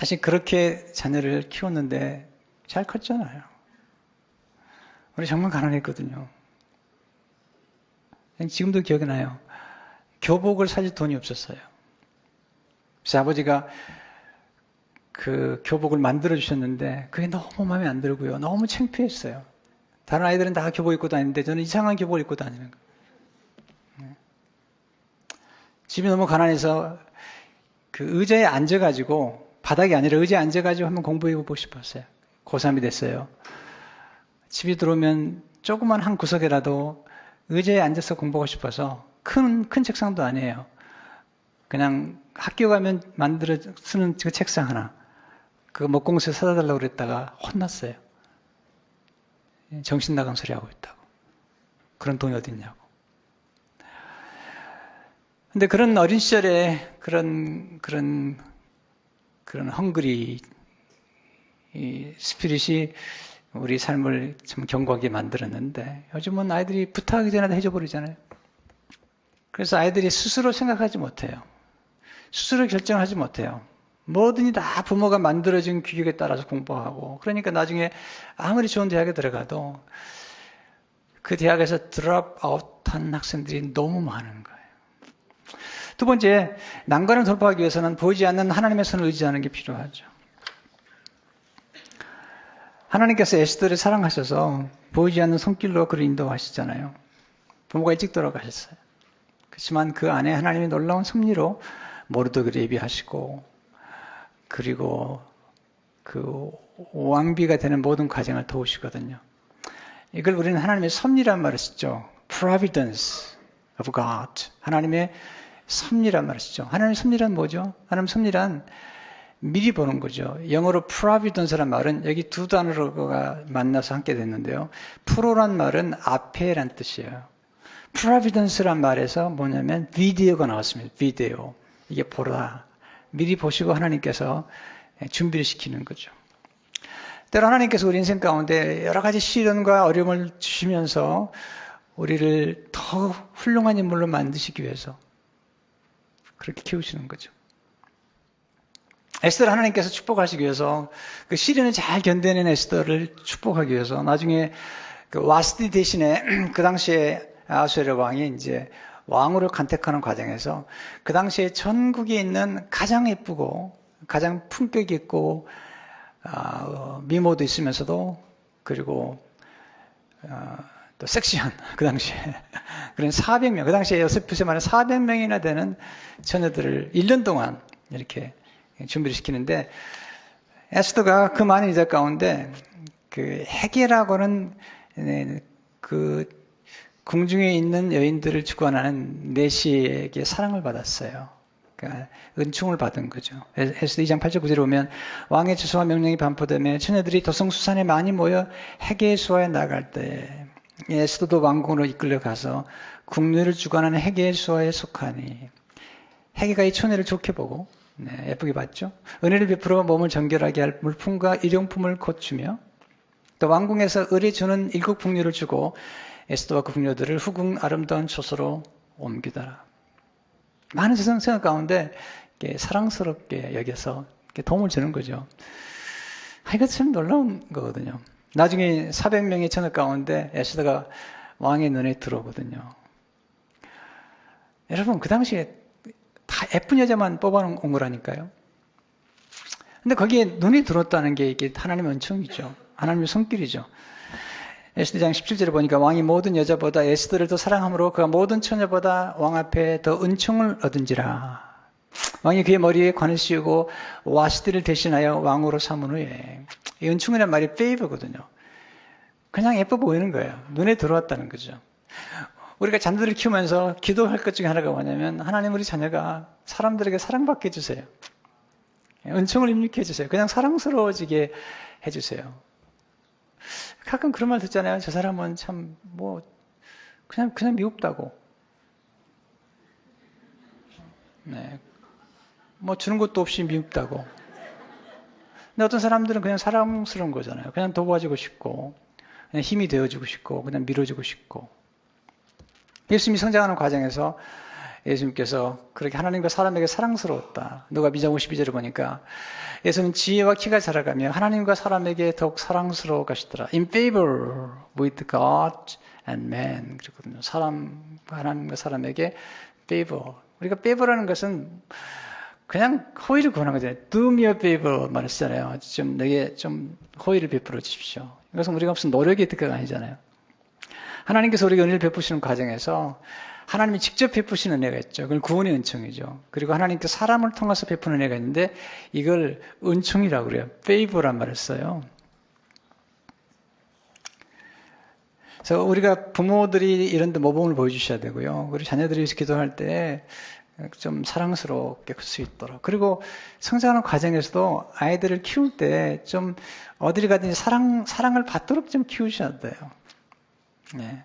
사실 그렇게 자녀를 키웠는데 잘 컸잖아요. 우리 정말 가난했거든요. 지금도 기억이 나요. 교복을 사줄 돈이 없었어요. 그래서 아버지가 그 교복을 만들어 주셨는데 그게 너무 마음에 안 들고요. 너무 창피했어요. 다른 아이들은 다 교복 입고 다니는데 저는 이상한 교복을 입고 다니는 거예요. 집이 너무 가난해서 그 의자에 앉아가지고, 바닥이 아니라 의자에 앉아가지고 한번 공부해보고 싶었어요. 고3이 됐어요. 집에 들어오면 조그만 한 구석이라도 의자에 앉아서 공부하고 싶어서 큰 책상도 아니에요. 그냥 학교 가면 만들어 쓰는 그 책상 하나. 그거 먹공수에 사다 달라고 그랬다가 혼났어요. 정신 나간 소리 하고 있다고. 그런 돈이 어디 있냐고. 근데 그런 어린 시절에 그런 헝그리 스피릿이 우리 삶을 참 견고하게 만들었는데 요즘은 아이들이 부탁하기 전에 해줘 버리잖아요. 그래서 아이들이 스스로 생각하지 못해요. 스스로 결정하지 못해요. 뭐든지 다 부모가 만들어준 규격에 따라서 공부하고, 그러니까 나중에 아무리 좋은 대학에 들어가도 그 대학에서 드롭아웃한 학생들이 너무 많은 거예요. 두 번째, 난관을 돌파하기 위해서는 보이지 않는 하나님의 손을 의지하는 게 필요하죠. 하나님께서 에스더를 사랑하셔서 보이지 않는 손길로 그를 인도하시잖아요. 부모가 일찍 돌아가셨어요. 그렇지만 그 안에 하나님의 놀라운 섭리로 모르드그를 예비하시고, 그리고 그 왕비가 되는 모든 과정을 도우시거든요. 이걸 우리는 하나님의 섭리란 말을 쓰죠. Providence of God. 하나님의 섭리란 말을 쓰죠. 하나님의 섭리란 뭐죠? 하나님의 섭리란 미리 보는 거죠. 영어로 providence란 말은 여기 두 단어가 만나서 함께 됐는데요. 프로란 말은 앞에란 뜻이에요. providence란 말에서 뭐냐면 비디오가 나왔습니다. 비디오. 이게 보라. 미리 보시고 하나님께서 준비를 시키는 거죠. 때로 하나님께서 우리 인생 가운데 여러 가지 시련과 어려움을 주시면서 우리를 더 훌륭한 인물로 만드시기 위해서 그렇게 키우시는 거죠. 에스더를 하나님께서 축복하시기 위해서 그 시련을 잘 견뎌낸 에스더를 축복하기 위해서 나중에 그 와스디 대신에 그 당시에 아수에르 왕이 이제 왕으로 간택하는 과정에서 그 당시에 전국에 있는 가장 예쁘고 가장 품격 있고 미모도 있으면서도 그리고 또 섹시한 그 당시에 그런 400명 그 당시에 요세푸스에 말하는 400명이나 되는 처녀들을 1년 동안 이렇게 준비를 시키는데 에스더가 그 많은 이자 가운데 그 헤게라고는 그 궁중에 있는 여인들을 주관하는 내시에게 사랑을 받았어요. 그러니까 은총을 받은 거죠. 에스더 2장 8절 9절에 보면 왕의 주소와 명령이 반포되며 처녀들이 도성수산에 많이 모여 헤게의 수하에 나갈 때 에스더도 왕궁으로 이끌려 가서 궁녀를 주관하는 헤게의 수하에 속하니 헤게가 이 처녀를 좋게 보고 예쁘게 봤죠. 은혜를 베풀어 몸을 정결하게 할 물품과 일용품을 곧 주며 또 왕궁에서 을이 주는 7 풍류를 주고 에스더와 그 풍류들을 후궁 아름다운 초소로 옮기더라. 많은 세상 생각 가운데 사랑스럽게 여겨서 도움을 주는 거죠. 이거 참 놀라운 거거든요. 나중에 400명의 처녀 가운데 에스더가 왕의 눈에 들어오거든요. 여러분 그 당시에 다 예쁜 여자만 뽑아놓은 거라니까요. 근데 거기에 눈이 들었다는 게 이게 하나님의 은총이죠. 하나님의 손길이죠. 에스더장 17절에 보니까 왕이 모든 여자보다 에스더를 더 사랑함으로 그가 모든 처녀보다 왕 앞에 더 은총을 얻은지라. 왕이 그의 머리에 관을 씌우고 와시디를 대신하여 왕으로 삼은 후에 이 은총이라는 말이 favor거든요. 그냥 예뻐 보이는 거예요. 눈에 들어왔다는 거죠. 우리가 자녀들을 키우면서 기도할 것 중에 하나가 뭐냐면 하나님 우리 자녀가 사람들에게 사랑받게 해주세요. 은총을 입력해 해주세요. 그냥 사랑스러워지게 해주세요. 가끔 그런 말 듣잖아요. 저 사람은 참 그냥 미흡다고. 네. 주는 것도 없이 미흡다고. 근데 어떤 사람들은 그냥 사랑스러운 거잖아요. 그냥 도와주고 싶고, 그냥 힘이 되어주고 싶고, 그냥 밀어주고 싶고. 예수님이 성장하는 과정에서 예수님께서 그렇게 하나님과 사람에게 사랑스러웠다. 누가 미장 52절을 보니까 예수는 지혜와 키가 자라가며 하나님과 사람에게 더욱 사랑스러워 가시더라. In favor with God and man. 그렇거든요. 하나님과 사람에게 favor. 우리가 favor라는 것은 그냥 호의를 구하는 거잖아요. Do me a favor 말을 쓰잖아요. 좀 내게 좀 호의를 베풀어 주십시오. 이것은 우리가 무슨 노력의 득가가 아니잖아요. 하나님께서 우리에게 은혜를 베푸시는 과정에서 하나님이 직접 베푸시는 은혜가 있죠. 그걸 구원의 은총이죠. 그리고 하나님께서 사람을 통해서 베푸는 은혜가 있는데 이걸 은총이라고 그래요. favor란 말을 써요. 그래서 우리가 부모들이 이런 데 모범을 보여주셔야 되고요. 우리 자녀들이 위해서 기도할 때 좀 사랑스럽게 클 수 있도록. 그리고 성장하는 과정에서도 아이들을 키울 때 좀 어디를 가든지 사랑을 받도록 좀 키우셔야 돼요. 네.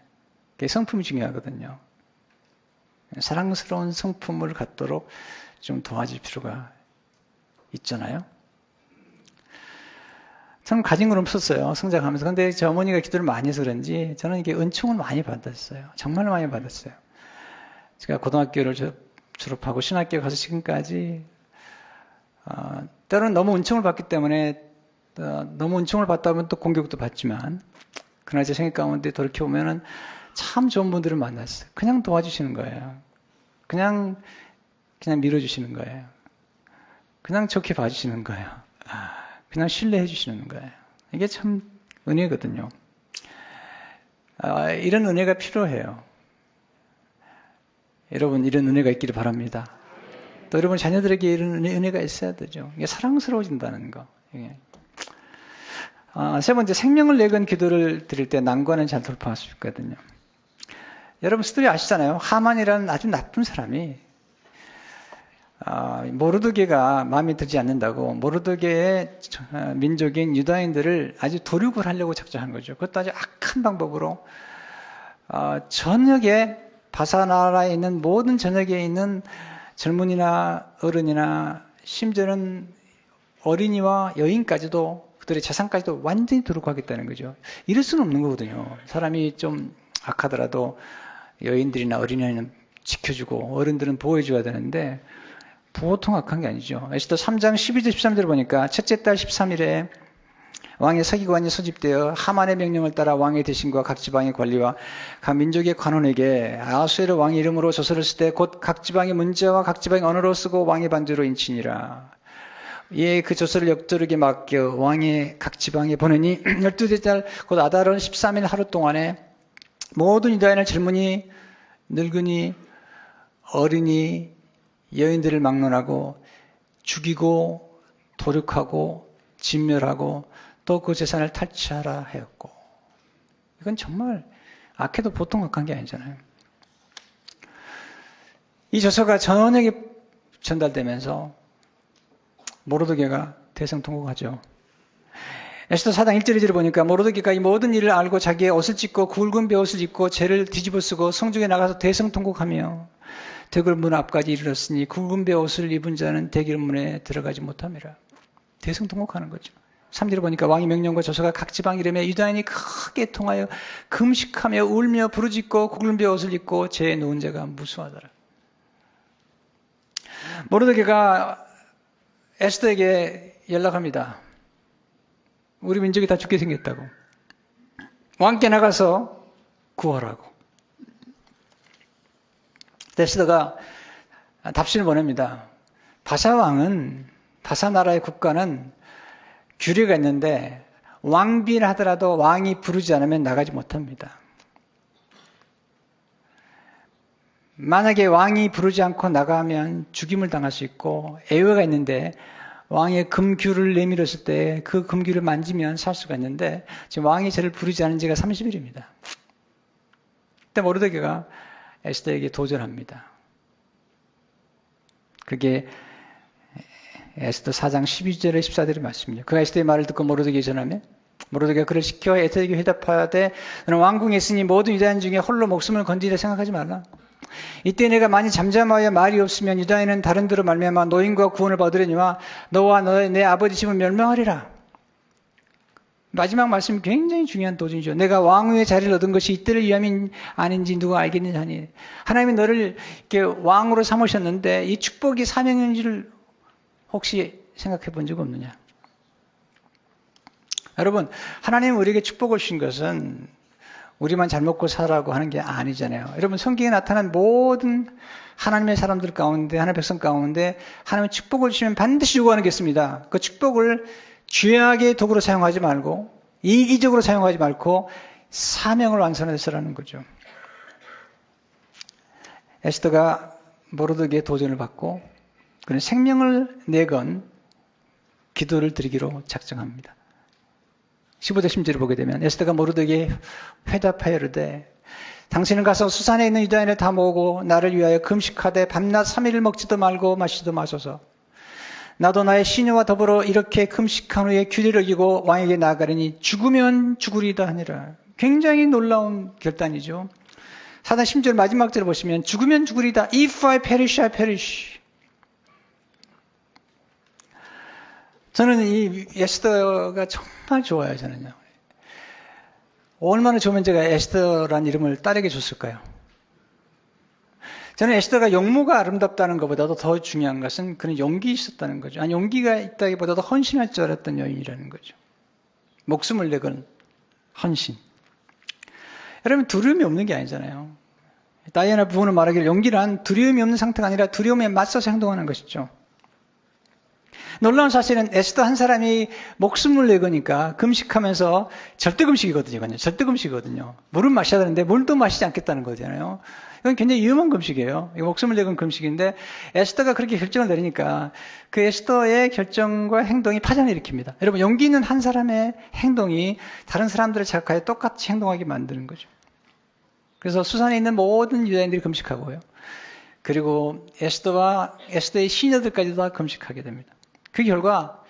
그게 성품이 중요하거든요. 사랑스러운 성품을 갖도록 좀 도와줄 필요가 있잖아요. 저는 가진 건 없었어요. 성장하면서. 근데 제 어머니가 기도를 많이 해서 그런지 저는 이게 은총을 많이 받았어요. 정말 많이 받았어요. 제가 고등학교를 졸업하고 신학교 가서 지금까지 때로는 너무 은총을 받기 때문에 너무 은총을 받다 보면 또 공격도 받지만 그러나 제 생각 가운데 돌이켜보면 참 좋은 분들을 만났어요. 그냥 도와주시는 거예요. 그냥 밀어주시는 거예요. 그냥 좋게 봐주시는 거예요. 그냥 신뢰해 주시는 거예요. 이게 참 은혜거든요. 이런 은혜가 필요해요. 여러분 이런 은혜가 있기를 바랍니다. 또 여러분 자녀들에게 이런 은혜가 있어야 되죠. 이게 사랑스러워진다는 거. 세 번째, 생명을 내건 기도를 드릴 때 난관은 잘 돌파할 수 있거든요. 여러분 스토리 아시잖아요. 하만이라는 아주 나쁜 사람이 모르드게가 마음에 들지 않는다고 모르드게의 민족인 유다인들을 아주 도륙을 하려고 작정한 거죠. 그것도 아주 악한 방법으로 전역에 바사나라에 있는 모든 전역에 있는 젊은이나 어른이나 심지어는 어린이와 여인까지도 그들의 재산까지도 완전히 도륙하겠다는 거죠. 이럴 수는 없는 거거든요. 사람이 좀 악하더라도 여인들이나 어린이는 지켜주고 어른들은 보호해줘야 되는데 보통 악한 게 아니죠. 에스더 3장 12절 13절 보니까 첫째 달 13일에 왕의 서기관이 소집되어 하만의 명령을 따라 왕의 대신과 각 지방의 관리와 각 민족의 관원에게 아수에르 왕의 이름으로 조서를 쓸 때 곧 각 지방의 문자와 각 지방의 언어로 쓰고 왕의 반대로 인치니라. 이에 그 조서를 역도르게 맡겨 왕의 각 지방에 보내니 12째 달 곧 아달은 13일 하루 동안에 모든 유다인의 젊은이, 늙은이, 어린이, 여인들을 막론하고 죽이고 도륙하고 진멸하고 또 그 재산을 탈취하라 하였고, 이건 정말 악해도 보통 악한 게 아니잖아요. 이 조서가 전역에 전달되면서 모르드게가 대성통곡하죠. 에스더 4장 1절 2절을 보니까 모르드게가 이 모든 일을 알고 자기의 옷을 찢고 굵은 베옷을 입고 죄를 뒤집어 쓰고 성중에 나가서 대성통곡하며 대궐문 앞까지 이르렀으니 굵은 베옷을 입은 자는 대궐문에 들어가지 못함이라. 대성통곡하는 거죠. 3절을 보니까 왕의 명령과 조서가 각 지방 이름에 유다인이 크게 통하여 금식하며 울며 부르짖고 굵은 베옷을 입고 죄에 누운 자가 무수하더라. 모르드게가 에스더에게 연락합니다. 우리 민족이 다 죽게 생겼다고. 왕께 나가서 구하라고. 에스더가 답신을 보냅니다. 바사왕은, 바사나라의 국가는 규례가 있는데 왕비를 하더라도 왕이 부르지 않으면 나가지 못합니다. 만약에 왕이 부르지 않고 나가면 죽임을 당할 수 있고 예외가 있는데 왕의 금규를 내밀었을 때 그 금규를 만지면 살 수가 있는데 지금 왕이 저를 부르지 않은 지가 30일입니다. 그때 모르드게가 에스더에게 도전합니다. 그게 에스더 4장 12절에 14절의 말씀이죠. 그가 에스더의 말을 듣고 모르드게에게 전하며 모르드게가 그를 시켜 에스더에게 회답하되 너는 왕궁에 있으니 모든 유다인 중에 홀로 목숨을 건지리라 생각하지 말라. 이때 내가 많이 잠잠하여 말이 없으면 유다인은 다른 데로 말미암아 노인과 구원을 받으려니와 너와 내 아버지 집은 멸망하리라. 마지막 말씀이 굉장히 중요한 도전이죠. 내가 왕후의 자리를 얻은 것이 이때를 위함이 아닌지 누가 알겠느냐 하니, 하나님이 너를 이렇게 왕으로 삼으셨는데 이 축복이 사명인지를 혹시 생각해 본 적 없느냐? 여러분, 하나님이 우리에게 축복을 주신 것은 우리만 잘 먹고 살라고 하는 게 아니잖아요. 여러분, 성경에 나타난 모든 하나님의 사람들 가운데, 하나님의 백성 가운데 하나님의 축복을 주시면 반드시 요구하는 게 있습니다. 그 축복을 죄악의 도구로 사용하지 말고 이기적으로 사용하지 말고 사명을 완성해서라는 거죠. 에스더가 모르드게의 도전을 받고 그는 생명을 내건 기도를 드리기로 작정합니다. 15절 10절을 보게 되면 에스더가 모르드게에 회답하여 이르되 당신은 가서 수산에 있는 유다인을 다 모으고 나를 위하여 금식하되 밤낮 3일을 먹지도 말고 마시지도 마소서. 나도 나의 시녀와 더불어 이렇게 금식한 후에 규례를 어기고 왕에게 나아가려니 죽으면 죽으리다 하니라. 굉장히 놀라운 결단이죠. 사단 10절 마지막 절을 보시면 죽으면 죽으리다. If I perish, I perish. 저는 이 에스더가 정말 좋아요. 저는요. 얼마나 좋으면 제가 에스더라는 이름을 딸에게 줬을까요? 저는 에스더가 용모가 아름답다는 것보다도 더 중요한 것은 그는 용기 있었다는 거죠. 아니, 용기가 있다기보다도 헌신할 줄 알았던 여인이라는 거죠. 목숨을 내건 헌신. 여러분, 두려움이 없는 게 아니잖아요. 다이애나 부부는 말하기를 용기란 두려움이 없는 상태가 아니라 두려움에 맞서서 행동하는 것이죠. 놀라운 사실은 에스더 한 사람이 목숨을 내거니까 금식하면서 절대 금식이거든요. 절대 금식이거든요. 물은 마셔야 되는데 물도 마시지 않겠다는 거잖아요. 이건 굉장히 위험한 금식이에요. 목숨을 내건 금식인데 에스더가 그렇게 결정을 내리니까 그 에스더의 결정과 행동이 파장을 일으킵니다. 여러분, 용기 있는 한 사람의 행동이 다른 사람들을 자극하여 똑같이 행동하게 만드는 거죠. 그래서 수산에 있는 모든 유다인들이 금식하고요. 그리고 에스더와 에스더의 시녀들까지도 다 금식하게 됩니다. 그 결과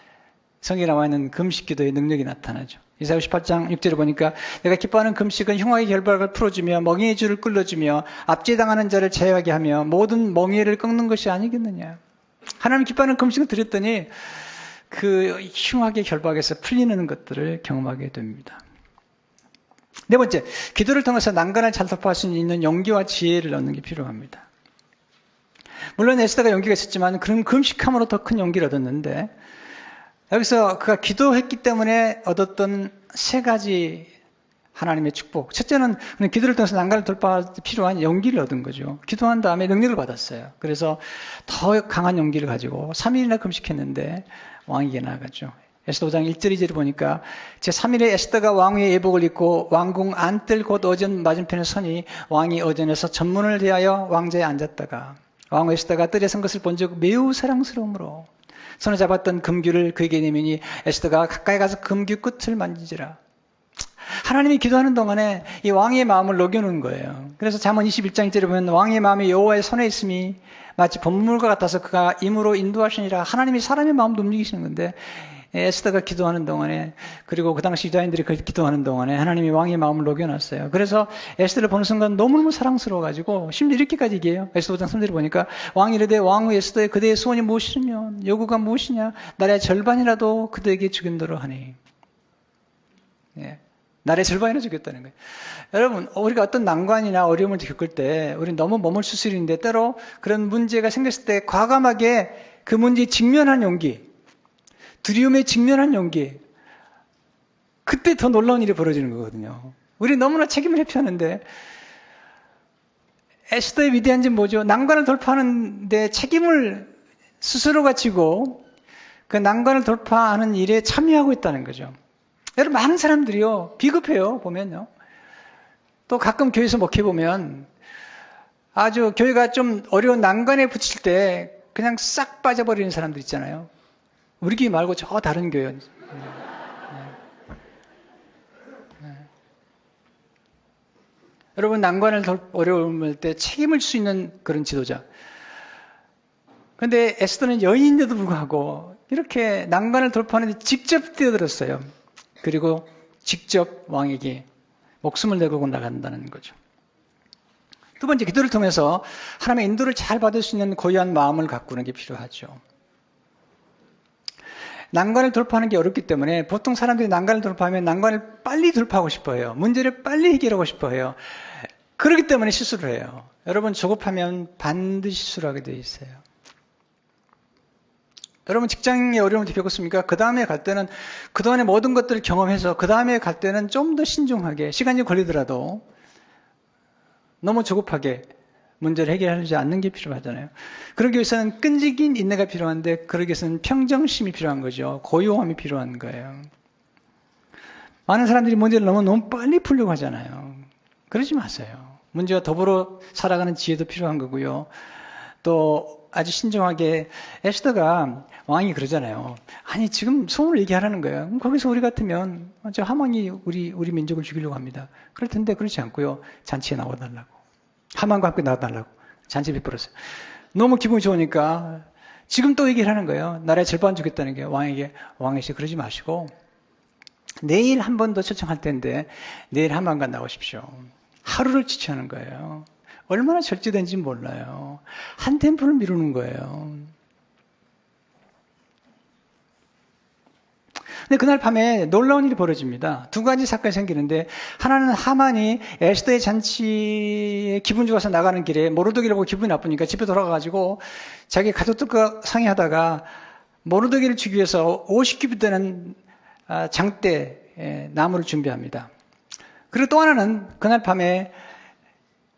성경에 나와 있는 금식 기도의 능력이 나타나죠. 이사야 58장 6절을 보니까 내가 기뻐하는 금식은 흉악의 결박을 풀어주며 멍에의 줄을 끌어주며 압제당하는 자를 자유하게 하며 모든 멍에를 꺾는 것이 아니겠느냐. 하나님 기뻐하는 금식을 드렸더니 그 흉악의 결박에서 풀리는 것들을 경험하게 됩니다. 네 번째, 기도를 통해서 난관을 잘 돌파할 수 있는 용기와 지혜를 얻는 게 필요합니다. 물론 에스더가 용기가 있었지만 그런 금식함으로 더 큰 용기를 얻었는데 여기서 그가 기도했기 때문에 얻었던 세 가지 하나님의 축복. 첫째는 기도를 통해서 난관을 돌파할 때 필요한 용기를 얻은 거죠. 기도한 다음에 능력을 받았어요. 그래서 더 강한 용기를 가지고 3일이나 금식했는데 왕에게 나아갔죠. 에스더 5장 1절 2절을 보니까 제3일에 에스더가 왕위의 예복을 입고 왕궁 안뜰 곧 어전 맞은편에 서니 왕이 어전에서 전문을 대하여 왕자에 앉았다가 왕 에스더가 뜰에 선 것을 본 적 매우 사랑스러움으로 손에 잡았던 금규를 그에게 내미니 에스더가 가까이 가서 금규 끝을 만지지라. 하나님이 기도하는 동안에 이 왕의 마음을 녹여놓은 거예요. 그래서 잠언 21장 1절에 보면 왕의 마음이 여호와의 손에 있음이 마치 번물과 같아서 그가 임으로 인도하시니라. 하나님이 사람의 마음도 움직이시는 건데 에스더가 기도하는 동안에 그리고 그 당시 유다인들이 기도하는 동안에 하나님이 왕의 마음을 녹여놨어요. 그래서 에스더를 보는 순간 너무너무 사랑스러워가지고 심지어 이렇게까지 얘기해요. 에스더 5장 3절을 보니까 왕이 이르되 왕후 에스더의 그대의 소원이 무엇이면 요구가 무엇이냐 나라의 절반이라도 그대에게 주긴도록 하니. 예. 나라의 절반이나 주겠다는 거예요. 여러분, 우리가 어떤 난관이나 어려움을 겪을 때 우리는 너무 머물 수술인데 때로 그런 문제가 생겼을 때 과감하게 그 문제에 직면한 용기, 두려움에 직면한 용기, 그때 더 놀라운 일이 벌어지는 거거든요. 우리 너무나 책임을 회피하는데 에스더의 위대한 점은 뭐죠? 난관을 돌파하는데 책임을 스스로가 지고 그 난관을 돌파하는 일에 참여하고 있다는 거죠. 여러분, 많은 사람들이요 비겁해요. 보면요. 또 가끔 교회에서 목회보면 아주 교회가 좀 어려운 난관에 부칠 때 그냥 싹 빠져버리는 사람들 있잖아요. 우리 교회 말고 저 다른 교회. 네. 여러분, 난관을 어려움을 때 책임을 질 수 있는 그런 지도자. 그런데 에스더는 여인인데도 불구하고 이렇게 난관을 돌파하는데 직접 뛰어들었어요. 그리고 직접 왕에게 목숨을 내걸고 나간다는 거죠. 두 번째, 기도를 통해서 하나님의 인도를 잘 받을 수 있는 고유한 마음을 가꾸는 게 필요하죠. 난관을 돌파하는 게 어렵기 때문에 보통 사람들이 난관을 돌파하면 난관을 빨리 돌파하고 싶어 해요. 문제를 빨리 해결하고 싶어 해요. 그렇기 때문에 실수를 해요. 여러분 조급하면 반드시 실수를 하게 돼 있어요. 여러분 직장의 어려움을 겪었습니까? 그 다음에 갈 때는 그동안의 모든 것들을 경험해서 그 다음에 갈 때는 좀 더 신중하게 시간이 걸리더라도 너무 조급하게 문제를 해결하지 않는 게 필요하잖아요. 그러기 위해서는 끈질긴 인내가 필요한데 그러기 위해서는 평정심이 필요한 거죠. 고요함이 필요한 거예요. 많은 사람들이 문제를 너무 빨리 풀려고 하잖아요. 그러지 마세요. 문제와 더불어 살아가는 지혜도 필요한 거고요. 또 아주 신중하게 에스더가 왕이 그러잖아요. 아니 지금 소문을 얘기하라는 거예요. 그럼 거기서 우리 같으면 저 하만이 우리 민족을 죽이려고 합니다. 그럴 텐데 그렇지 않고요. 잔치에 나와달라고. 하만과 함께 나와달라고. 잔치 베풀었어요. 너무 기분이 좋으니까 지금 또 얘기를 하는 거예요. 나라의 절반 주겠다는 게 왕에게 그러지 마시고 내일 한 번 더 초청할 텐데 내일 하만과 나오십시오. 하루를 지체하는 거예요. 얼마나 절제된지 몰라요. 한 템포를 미루는 거예요. 근데 그날 밤에 놀라운 일이 벌어집니다. 두 가지 사건이 생기는데 하나는 하만이 에스더의 잔치에 기분 좋아서 나가는 길에 모르드게를 보고 기분이 나쁘니까 집에 돌아가가지고 자기 가족들과 상의하다가 모르드게를 주기 위해서 50규빗 되는 장대 나무를 준비합니다. 그리고 또 하나는 그날 밤에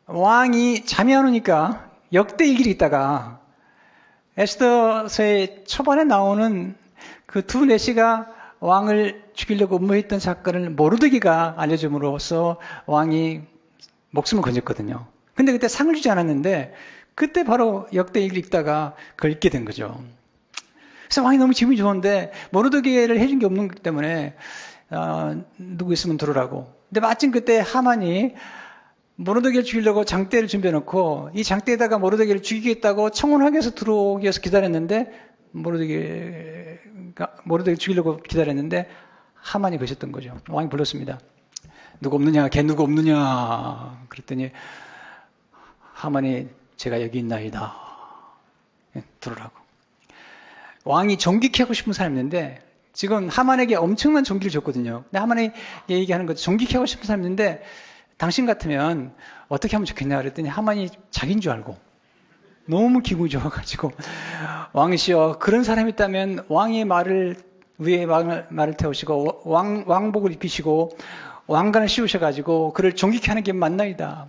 왕이 잠이 안 오니까 역대일기를 있다가 에스더서의 초반에 나오는 그 두 내시가 왕을 죽이려고 음모했던 사건을 모르드게가 알려줌으로써 왕이 목숨을 건졌거든요. 근데 그때 상을 주지 않았는데 그때 바로 역대일기를 읽다가 그걸 읽게 된 거죠. 그래서 왕이 너무 기분이 좋은데 모르드게를 해준 게 없는 것 때문에 누구 있으면 들어라고. 근데 마침 그때 하만이 모르드게를 죽이려고 장대를 준비해놓고 이 장대에다가 모르드게를 죽이겠다고 청혼하기 위해서 들어오기 위해서 기다렸는데 모르드게 죽이려고 기다렸는데 하만이 거셨던 거죠. 왕이 불렀습니다. 누구 없느냐? 걔 누구 없느냐? 그랬더니 하만이 제가 여기 있나이다. 들어라고. 왕이 존귀케 하고 싶은 사람인데 지금 하만에게 엄청난 존귀를 줬거든요. 근데 하만이 얘기하는 거죠. 존귀케 하고 싶은 사람인데 당신 같으면 어떻게 하면 좋겠냐 그랬더니 하만이 자기인 줄 알고 너무 기분이 좋아가지고 왕이시여 그런 사람이 있다면 왕의 위에 말을 태우시고 왕복을 입히시고 왕관을 씌우셔가지고 그를 존귀케 하는 게 맞나이다.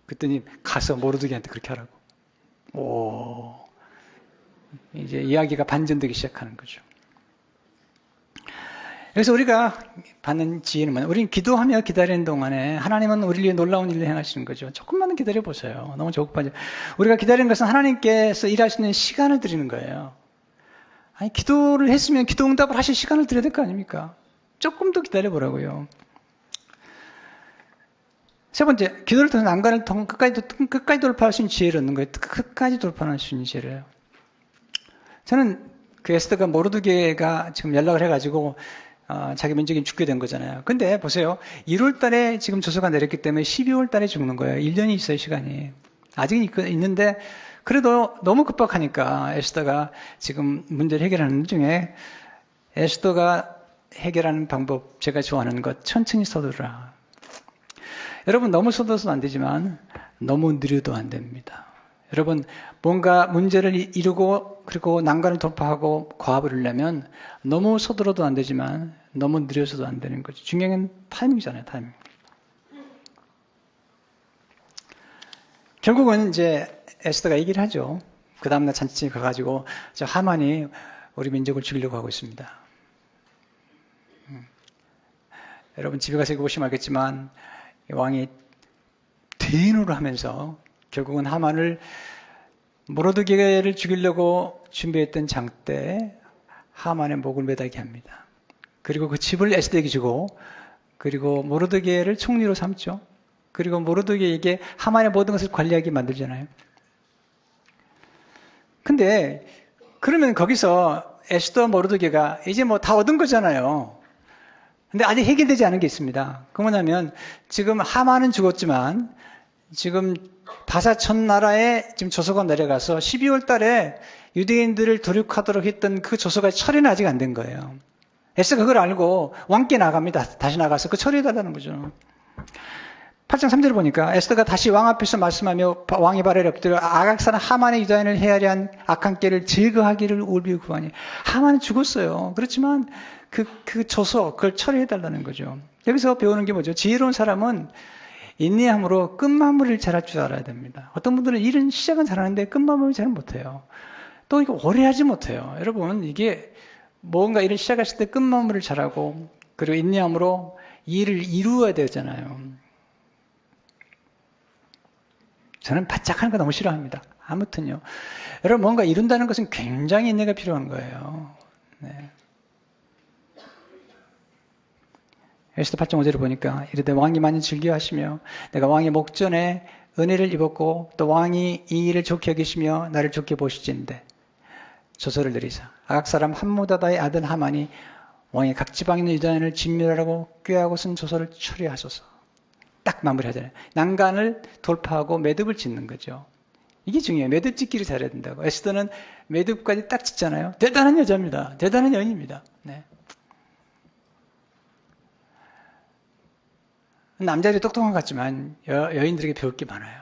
그랬더니 가서 모르드게한테 그렇게 하라고. 이제 이야기가 반전되기 시작하는 거죠. 그래서 우리가 받는 지혜는 뭐냐? 우리는 기도하며 기다리는 동안에 하나님은 우리를 위해 놀라운 일을 행하시는 거죠. 조금만 기다려보세요. 너무 조급하죠. 우리가 기다리는 것은 하나님께서 일하시는 시간을 드리는 거예요. 아니, 기도를 했으면 기도 응답을 하실 시간을 드려야 될 거 아닙니까? 조금 더 기다려보라고요. 세 번째, 기도를 통해 난관을 끝까지 돌파할 수 있는 지혜를 얻는 거예요. 끝까지 돌파할 수 있는 지혜를. 저는 그 에스더가 모르드게가 지금 연락을 해가지고 자기 민족이 죽게 된 거잖아요. 근데 보세요. 1월 달에 지금 조서가 내렸기 때문에 12월 달에 죽는 거예요. 1년이 있어요, 시간이. 아직 있는데 그래도 너무 급박하니까 에스더가 지금 문제를 해결하는 중에 에스더가 해결하는 방법, 제가 좋아하는 것, 천천히 서두르라. 여러분 너무 서둘러서도 안 되지만 너무 느려도 안 됩니다. 여러분 뭔가 문제를 이루고 그리고 난관을 돌파하고 과업을 이루려면 너무 서둘러도 안 되지만 너무 느려서도 안 되는 거죠. 중요한 건 타이밍이잖아요. 타이밍. 결국은 이제 에스더가 얘기를 하죠. 그 다음날 잔치에 가가지고 저 하만이 우리 민족을 죽이려고 하고 있습니다. 여러분 집에 가서 읽어보시면 알겠지만 왕이 대인으로 하면서 결국은 하만을 모르드게를 죽이려고 준비했던 장대에 하만의 목을 매달게 합니다. 그리고 그 집을 에스더에게 주고 그리고 모르드게를 총리로 삼죠. 그리고 모르드게에게 하만의 모든 것을 관리하게 만들잖아요. 근데 그러면 거기서 에스더 모르드게가 이제 뭐 다 얻은 거잖아요. 근데 아직 해결되지 않은 게 있습니다. 그 뭐냐면 지금 하만은 죽었지만 지금 바사천 나라에 지금 조서가 내려가서 12월 달에 유대인들을 도륙하도록 했던 그 조서가 처리는 아직 안 된 거예요. 에스더가 그걸 알고 왕께 나갑니다. 다시 나가서 그 처리해달라는 거죠. 8장 3절을 보니까 에스더가 다시 왕 앞에서 말씀하며 왕의 발에 엎드려 아각사는 하만의 유다인을 헤아려 한 악한 꾀를 제거하기를 울비고 구하니. 하만은 죽었어요. 그렇지만 그 조서 그걸 처리해달라는 거죠. 여기서 배우는 게 뭐죠? 지혜로운 사람은 인내함으로 끝마무리를 잘할 줄 알아야 됩니다. 어떤 분들은 일은 시작은 잘하는데 끝마무리 잘 못해요. 또 이거 오래 하지 못해요. 여러분, 이게 뭔가 일을 시작했을 때 끝마무리를 잘하고 그리고 인내함으로 일을 이루어야 되잖아요. 저는 바짝 하는 거 너무 싫어합니다. 아무튼요. 여러분, 뭔가 이룬다는 것은 굉장히 인내가 필요한 거예요. 네. 에스더 8장 5절을 보니까 이르되 왕이 많이 즐겨하시며 내가 왕의 목전에 은혜를 입었고 또 왕이 이 일을 좋게 여기시며 나를 좋게 보시진대 조서를 내리사 아각 사람 함무다다의 아들 하만이 왕의 각 지방에 있는 유다인을 진멸하라고 꾀하고 쓴 조서를 처리하소서. 딱 마무리하잖아요. 난간을 돌파하고 매듭을 짓는 거죠. 이게 중요해요. 매듭 짓기를 잘해야 된다고. 에스더는 매듭까지 딱 짓잖아요. 대단한 여자입니다. 대단한 여인입니다. 네. 남자들이 똑똑한 것 같지만 여인들에게 배울 게 많아요.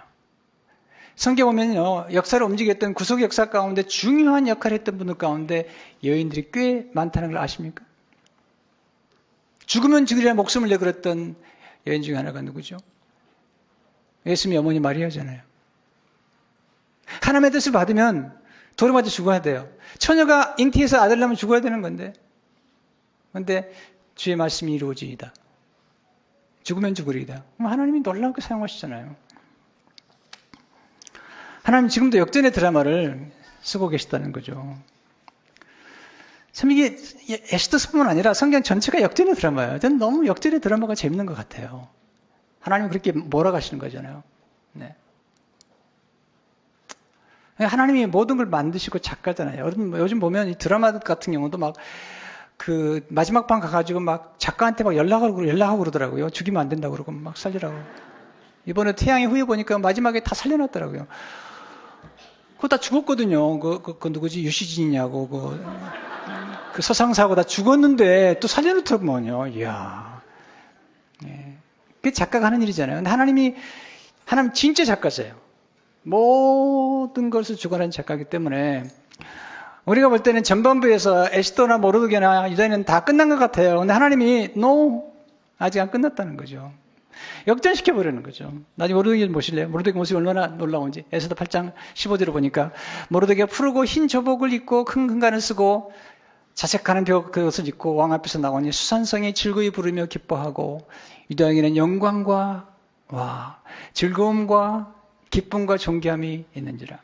성경 보면요, 역사를 움직였던 구속 역사 가운데 중요한 역할을 했던 분들 가운데 여인들이 꽤 많다는 걸 아십니까? 죽으면 죽으리라 목숨을 내걸었던 여인 중에 하나가 누구죠? 예수님의 어머니 마리아잖아요. 하나님의 뜻을 받으면 돌아맞아 죽어야 돼요. 처녀가 잉태해서 아들 낳으면 죽어야 되는 건데. 그런데 주의 말씀이 이루어지이다. 죽으면 죽으리이다. 하나님이 놀랍게 사용하시잖아요. 하나님 지금도 역전의 드라마를 쓰고 계시다는 거죠. 참 이게 에스더서뿐만 아니라 성경 전체가 역전의 드라마예요. 저는 너무 역전의 드라마가 재밌는 것 같아요. 하나님은 그렇게 몰아가시는 거잖아요. 네. 하나님이 모든 걸 만드시고 작가잖아요. 요즘 보면 이 드라마 같은 경우도 막 그 마지막 방 가가지고 막 작가한테 막 연락하고 그러더라고요. 죽이면 안 된다고 그러고 막 살리라고. 이번에 태양의 후예 보니까 마지막에 다 살려놨더라고요. 그거 다 죽었거든요. 그 누구지? 유시진이냐고 그 서상사하고 다 죽었는데 또 살려놓더군요. 이야. 네. 그게 작가가 하는 일이잖아요. 근데 하나님 진짜 작가세요. 모든 것을 주관하는 작가이기 때문에 우리가 볼 때는 전반부에서 에스더나 모르드게나 유다인은 다 끝난 것 같아요. 근데 하나님이 아직 안 끝났다는 거죠. 역전시켜 버리는 거죠. 나중에 모르드게 보실래요? 모르드게 모습이 얼마나 놀라운지. 에스더 8장 15절을 보니까 모르드게가 푸르고 흰 저복을 입고 큰 금관을 쓰고 자색하는 그것을 입고 왕 앞에서 나오니 수산성이 즐거이 부르며 기뻐하고 유다인에게는 영광과 즐거움과 기쁨과 존귀함이 있는지라.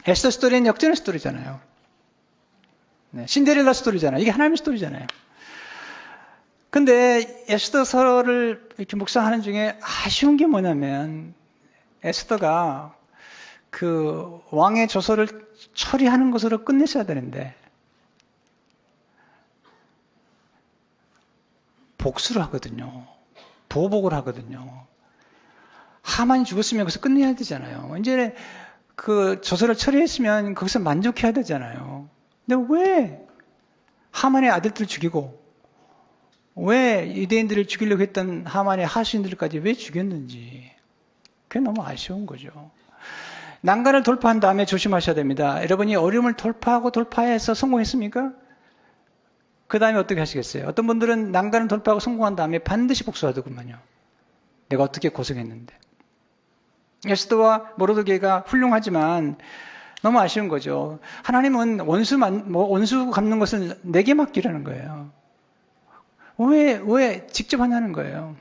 에스더 스토리는 역전의 스토리잖아요. 네, 신데렐라 스토리잖아요. 이게 하나님의 스토리잖아요. 근데 에스더서를 이렇게 묵상하는 중에 아쉬운 게 뭐냐면 에스더가 그 왕의 조서를 처리하는 것으로 끝냈어야 되는데 복수를 하거든요. 보복을 하거든요. 하만이 죽었으면 거기서 끝내야 되잖아요. 이제 그 조서를 처리했으면 거기서 만족해야 되잖아요. 근데 왜 하만의 아들들을 죽이고 왜 유대인들을 죽이려고 했던 하만의 하수인들까지 왜 죽였는지 그게 너무 아쉬운 거죠. 난간을 돌파한 다음에 조심하셔야 됩니다. 여러분이 어려움을 돌파해서 성공했습니까? 그 다음에 어떻게 하시겠어요? 어떤 분들은 난간을 돌파하고 성공한 다음에 반드시 복수하더군요. 내가 어떻게 고생했는데. 에스더와 모르드게가 훌륭하지만 너무 아쉬운 거죠. 하나님은 원수 갚는 것을 내게 맡기라는 거예요. 왜 직접 하냐는 거예요.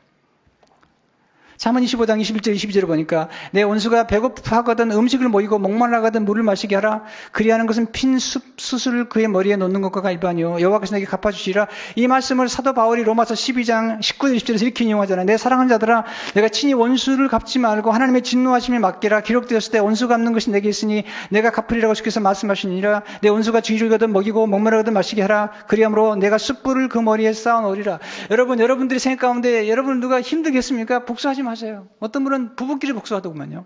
잠언 25장 21절 22절을 보니까 내 원수가 배고파하거든 음식을 모이고 목말라거든 물을 마시게 하라. 그리하는 것은 핀 수술을 그의 머리에 놓는 것과 일반이요 여호와께서 내게 갚아주시리라. 이 말씀을 사도 바울이 로마서 12장 19절 20절에서 이렇게 인용하잖아요. 내 사랑하는 자들아 내가 친히 원수를 갚지 말고 하나님의 진노하심에 맡기라. 기록되었을 때 원수 갚는 것이 내게 있으니 내가 갚으리라고 주께서 말씀하시니라. 내 원수가 쥐죽이거든 먹이고 목마르거든 마시게 하라. 그리함으로 내가 숯불을 그 머리에 쌓아 놓으리라. 여러분들이 생각 가운데 여러분 누가 힘들겠습니까? 복수하지 마세요. 어떤 분은 부부끼리 복수하더구만요.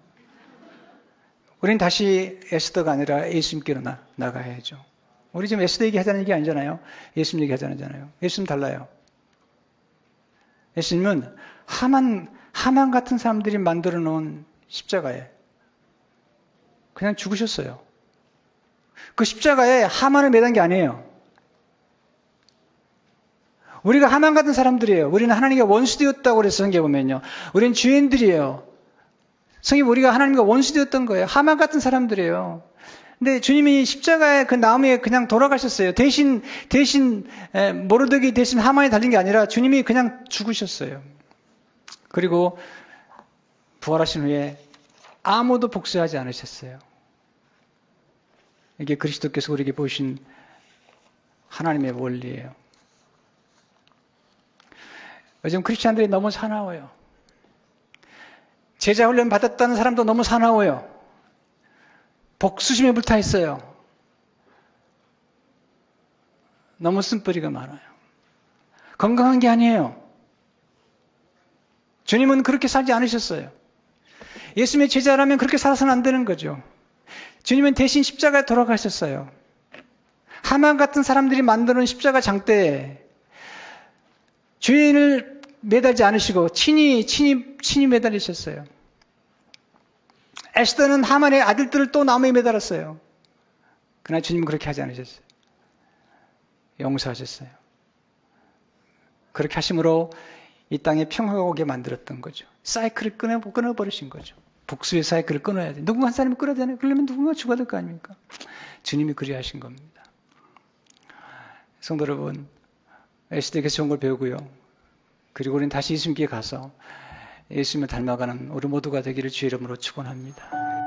우리는 다시 에스더가 아니라 예수님께로 나가야죠. 우리 지금 에스더 얘기하자는 얘기 아니잖아요. 예수님 얘기하자잖아요. 예수님 달라요. 예수님은 하만 같은 사람들이 만들어 놓은 십자가에 그냥 죽으셨어요. 그 십자가에 하만을 매단 게 아니에요. 우리가 하만 같은 사람들이에요. 우리는 하나님과 원수되었다고 그래서 성경에 보면요. 우리는 죄인들이에요. 성경 우리가 하나님과 원수되었던 거예요. 하만 같은 사람들이에요. 근데 주님이 십자가에 그 나무에 그냥 돌아가셨어요. 대신 모르드기 대신 하만이 달린 게 아니라 주님이 그냥 죽으셨어요. 그리고 부활하신 후에 아무도 복수하지 않으셨어요. 이게 그리스도께서 우리에게 보신 하나님의 원리예요. 요즘 크리스찬들이 너무 사나워요. 제자 훈련 받았다는 사람도 너무 사나워요. 복수심에 불타 있어요. 너무 쓴뿌리가 많아요. 건강한 게 아니에요. 주님은 그렇게 살지 않으셨어요. 예수님의 제자라면 그렇게 살아서는 안 되는 거죠. 주님은 대신 십자가에 돌아가셨어요. 하만 같은 사람들이 만드는 십자가 장대에 죄인을 매달지 않으시고 친히 매달리셨어요. 에스더는 하만의 아들들을 또 나무에 매달았어요. 그러나 주님은 그렇게 하지 않으셨어요. 용서하셨어요. 그렇게 하심으로 이 땅에 평화가 오게 만들었던 거죠. 사이클을 끊어버리신 거죠. 복수의 사이클을 끊어야 돼. 누군가 한 사람이 끊어야 되나? 그러려면 누군가 죽어야 될 거 아닙니까? 주님이 그리하신 겁니다. 성도 여러분, 에스더에게서 좋은 걸 배우고요. 그리고 우리는 다시 예수님께 가서 예수님을 닮아가는 우리 모두가 되기를 주의 이름으로 축원합니다.